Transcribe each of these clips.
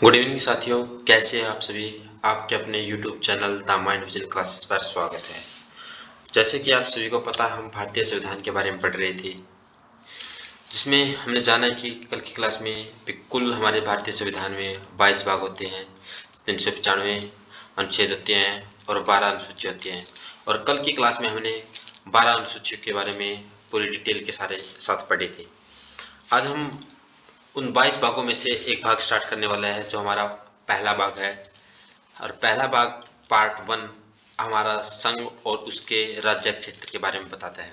Good evening साथियों, कैसे हैं आप सभी। आपके अपने YouTube channel the mind vision classes पर स्वागत है। जैसे कि आप सभी को पता है, हम भारतीय संविधान के बारे में पढ़ रहे थे, जिसमें हमने जाना कि कल की क्लास में कुल हमारे भारतीय संविधान में 22 भाग होते हैं, 395 अनुच्छेद होते हैं और 12 अनुसूची होती हैं। और कल की क्लास में हमने 12 अनुसूचियों के बारे में पूरी डिटेल के साथ पढ़े थे। आज हम उन 22 भागों में से एक भाग स्टार्ट करने वाला है, जो हमारा पहला भाग है। और पहला भाग पार्ट 1 हमारा संघ और उसके राज्य क्षेत्र के बारे में बताता है,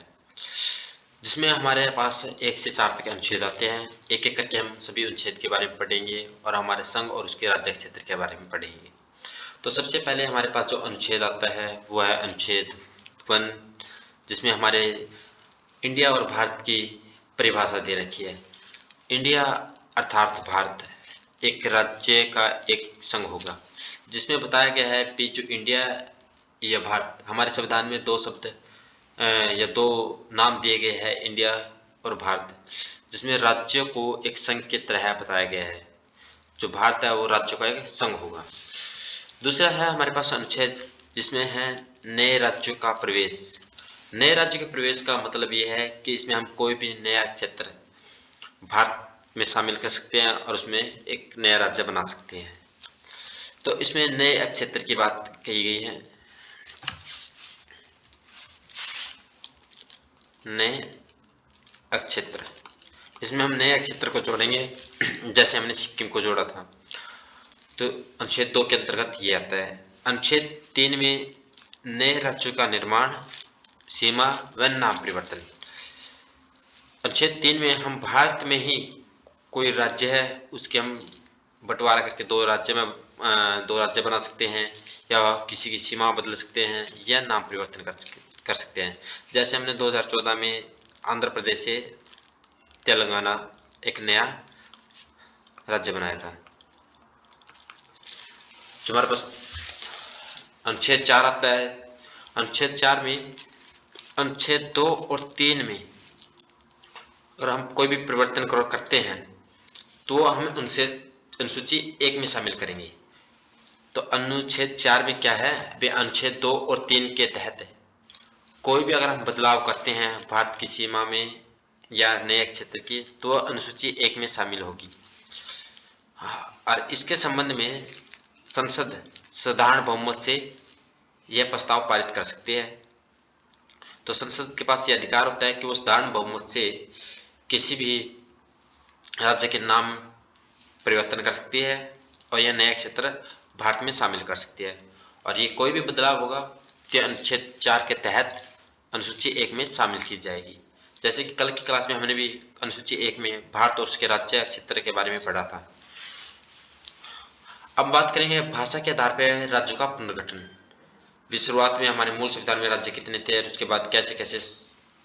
जिसमें हमारे पास 1 से 4 तक अनुच्छेद आते हैं। एक एक करके हम सभी अनुच्छेद के बारे में पढ़ेंगे और हमारे संघ और उसके राज्य क्षेत्र के बारे में पढ़ेंगे। तो सबसे पहले हमारे पास जो अनुच्छेद आता है वो है अनुच्छेद 1, जिसमें हमारे इंडिया और भारत की परिभाषा दे रखी है। इंडिया अर्थात भारत एक राज्य का एक संघ होगा, जिसमें बताया गया है कि जो इंडिया या भारत, हमारे संविधान में दो शब्द या दो नाम दिए गए हैं, इंडिया और भारत, जिसमें राज्यों को एक संघ की तरह बताया गया है। जो भारत है वो राज्यों का एक संघ होगा। दूसरा है हमारे पास अनुच्छेद, जिसमें है नए राज्यों का प्रवेश। नए राज्य के प्रवेश का मतलब ये है कि इसमें हम कोई भी नया क्षेत्र भारत में शामिल कर सकते हैं और उसमें एक नया राज्य बना सकते हैं। तो इसमें नए क्षेत्र की बात कही गई है। नए क्षेत्र, इसमें हम नए क्षेत्र को जोड़ेंगे, जैसे हमने सिक्किम को जोड़ा था। तो अनुच्छेद 2 के अंतर्गत ये आता है। अनुच्छेद 3 में नए राज्यों का निर्माण, सीमा व नाम परिवर्तन। अनुच्छेद 3 में हम भारत में ही कोई राज्य है उसके हम बंटवारा करके दो राज्य बना सकते हैं, या किसी की सीमा बदल सकते हैं, या नाम परिवर्तन कर सकते हैं। जैसे हमने 2014 में आंध्र प्रदेश से तेलंगाना एक नया राज्य बनाया था। जो हमारे पास अनुच्छेद 4 आता है। अनुच्छेद 4 में अनुच्छेद 2 और 3 में अगर हम कोई भी परिवर्तन करते हैं तो हम उनसे अनुसूची 1 में शामिल करेंगे। तो अनुच्छेद 4 में क्या है, वे अनुच्छेद 2 और 3 के तहत कोई भी अगर हम बदलाव करते हैं भारत की सीमा में या नए क्षेत्र की, तो अनुसूची 1 में शामिल होगी। और इसके संबंध में संसद साधारण बहुमत से यह प्रस्ताव पारित कर सकती है। तो संसद के पास यह अधिकार होता है कि वो साधारण बहुमत से किसी भी राज्य के नाम परिवर्तन कर सकती है और यह नया क्षेत्र भारत में शामिल कर सकती है। और ये कोई भी बदलाव होगा तो अनुच्छेद 4 के तहत अनुसूची 1 में शामिल की जाएगी। जैसे कि कल की क्लास में हमने भी अनुसूची 1 में भारत और उसके राज्य क्षेत्र के बारे में पढ़ा था। अब बात करेंगे भाषा के आधार पर राज्यों का पुनर्गठन। शुरुआत में हमारे मूल संविधान में राज्य कितने थे और उसके बाद कैसे कैसे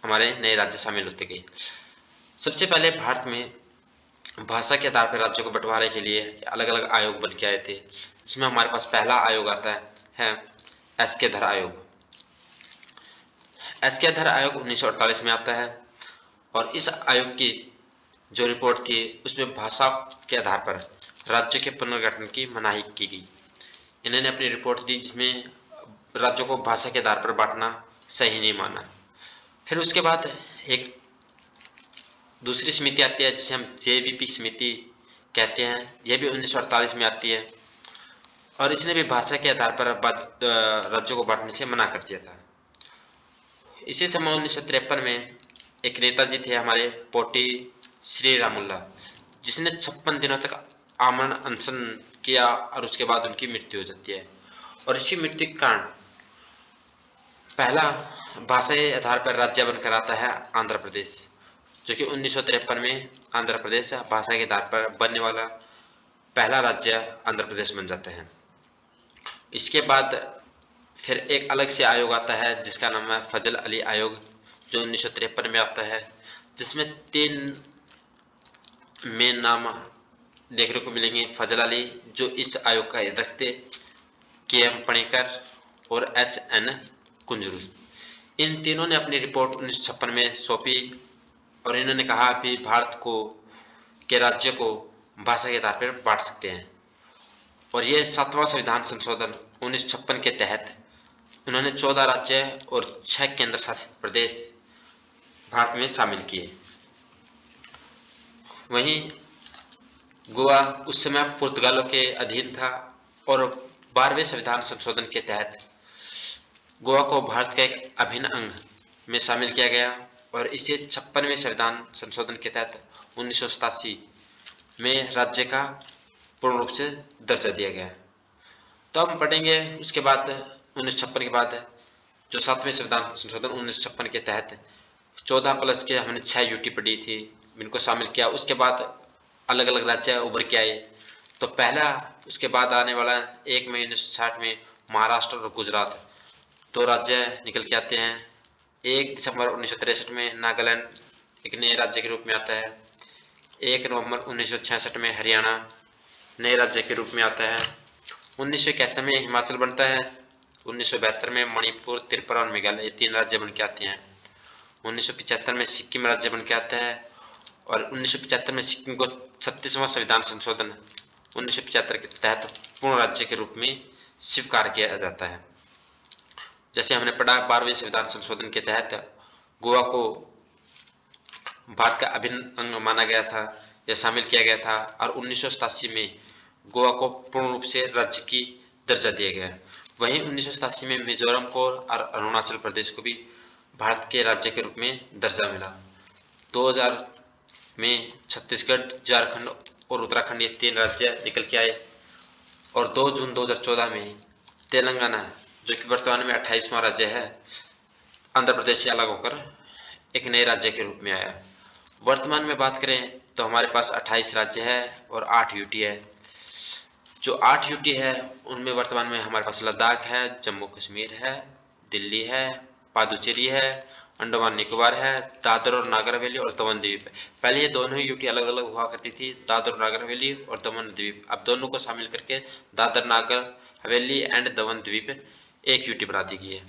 हमारे नए राज्य शामिल होते गए। सबसे पहले भारत में भाषा के आधार पर राज्यों को बंटवारे के लिए अलग अलग आयोग बन के आए थे। इसमें हमारे पास पहला आयोग आता है एस.के. धर आयोग। एस.के. धर आयोग 1948 में आता है और इस आयोग की जो रिपोर्ट थी उसमें भाषा के आधार पर राज्य के पुनर्गठन की मनाही की गई। इन्होंने अपनी रिपोर्ट दी जिसमें राज्यों को भाषा के आधार पर बांटना सही नहीं माना। फिर उसके बाद एक दूसरी समिति आती है जिसे हम जेवीपी समिति कहते हैं। यह भी 1948 में आती है और इसने भी भाषा के आधार पर राज्यों को बांटने से मना कर दिया था। इसी समय 1953 में एक नेताजी थे हमारे पोटी श्री रामुल्ला, जिसने 56 दिनों तक आमरण अनशन किया और उसके बाद उनकी मृत्यु हो जाती है। और इसी मृत्यु के कारण पहला भाषा के आधार पर राज्य बनकर आता है आंध्र प्रदेश, जो कि 1953 में आंध्र प्रदेश भाषा के आधार पर बनने वाला पहला राज्य आंध्र प्रदेश बन जाता है। इसके बाद फिर एक अलग से आयोग आता है जिसका नाम है फजल अली आयोग, जो 1953 में आता है, जिसमें 3 मेन नाम देखने को मिलेंगे। फजल अली जो इस आयोग का अध्यक्ष थे, के.एम. पणिकर और H.N. कुंजरू। इन तीनों ने अपनी रिपोर्ट 1956 में सौंपी और इन्होंने कहा कि भारत को के राज्य को भाषा के आधार पर बांट सकते हैं। और ये 7वां संविधान संशोधन 1956 के तहत उन्होंने 14 राज्य और 6 केंद्र शासित प्रदेश भारत में शामिल किए। वहीं गोवा उस समय पुर्तगालों के अधीन था और 12वें संविधान संशोधन के तहत गोवा को भारत का एक अभिन्न अंग में शामिल किया गया और इसे 56वें संविधान संशोधन के तहत 1987 में राज्य का पूर्ण रूप से दर्जा दिया गया। तो हम पढ़ेंगे उसके बाद 1956 के बाद जो 7वें संविधान संशोधन 1956 के तहत 14 प्लस के हमने 6 यूटी पढ़ी थी, इनको शामिल किया। उसके बाद अलग अलग राज्य उभर के आए। तो पहला उसके बाद आने वाला 1 मई 1960 में महाराष्ट्र और गुजरात 2 राज्य निकल के आते हैं। 1 दिसंबर 1963 में नागालैंड एक नए राज्य के रूप में आता है। 1 नवंबर 1966 में हरियाणा नए राज्य के रूप में आता है। 1971 में हिमाचल बनता है। 1972 में मणिपुर, त्रिपुरा और मेघालय ये 3 राज्य बन के आते हैं। 1975 में सिक्किम राज्य बन के आता है और 1975 में सिक्किम को 36वां संविधान संशोधन 1975 के तहत पूर्ण राज्य के रूप में स्वीकार किया जाता है। जैसे हमने पढ़ा 12वें संविधान संशोधन के तहत गोवा को भारत का अभिन्न अंग माना गया था या शामिल किया गया था और 1987 में गोवा को पूर्ण रूप से राज्य की दर्जा दिया गया। वहीं 1987 में मिजोरम को और अरुणाचल प्रदेश को भी भारत के राज्य के रूप में दर्जा मिला। 2000 में छत्तीसगढ़, झारखंड और उत्तराखंड ये 3 राज्य निकल के आए और 2 जून 2014 में तेलंगाना जो कि वर्तमान में 28वां राज्य है, आंध्र प्रदेश से अलग होकर एक नए राज्य के रूप में आया। वर्तमान में बात करें तो हमारे पास 28 राज्य है और 8 यूटी है। जो 8 यूटी है उनमें वर्तमान में हमारे पास लद्दाख है, जम्मू कश्मीर है, दिल्ली है, पादुचेरी है, अंडमान निकोबार है, दादर और नागर हवेली और दमन द्वीप है। पहले ये दोनों ही यूटी अलग अलग हुआ करती थी, दादर नागर हवेली और दमन द्वीप। अब दोनों को शामिल करके दादर नागर हवेली एंड दमन द्वीप एक यूटी बना दी गई है।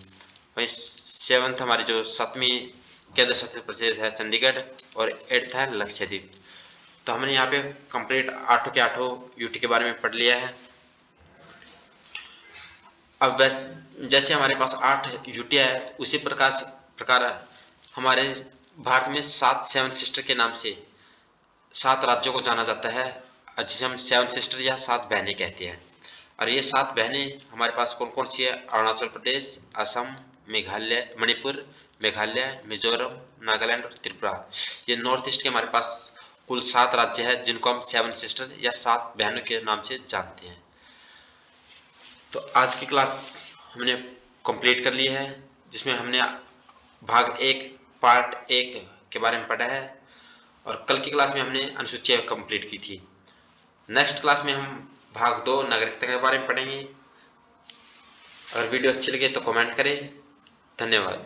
वहीं 7th हमारी जो 7वीं केंद्र शासित प्रदेश है चंडीगढ़ और 8th है लक्षद्वीप। तो हमने यहाँ पे कंप्लीट 8 के 8 यूटी के बारे में पढ़ लिया है। अब जैसे हमारे पास 8 यूटी है उसी प्रकार हमारे भारत में 7 सिस्टर के नाम से 7 राज्यों को जाना जाता है, जिसे हम 7 सिस्टर या 7 बहनें कहते हैं। और ये 7 बहनें हमारे पास कौन कौन सी है? अरुणाचल प्रदेश, असम, मेघालय, मणिपुर, मेघालय, मिजोरम, नागालैंड और त्रिपुरा। ये नॉर्थ ईस्ट के हमारे पास कुल 7 राज्य है जिनको हम 7 सिस्टर या 7 बहनों के नाम से जानते हैं। तो आज की क्लास हमने कंप्लीट कर ली है, जिसमें हमने भाग 1 पार्ट 1 के बारे में पढ़ा है और कल की क्लास में हमने अनुसूचियां कंप्लीट की थी। नेक्स्ट क्लास में हम भाग 2 नागरिकता के बारे में पढ़ेंगे। अगर वीडियो अच्छी लगे तो कमेंट करें। धन्यवाद।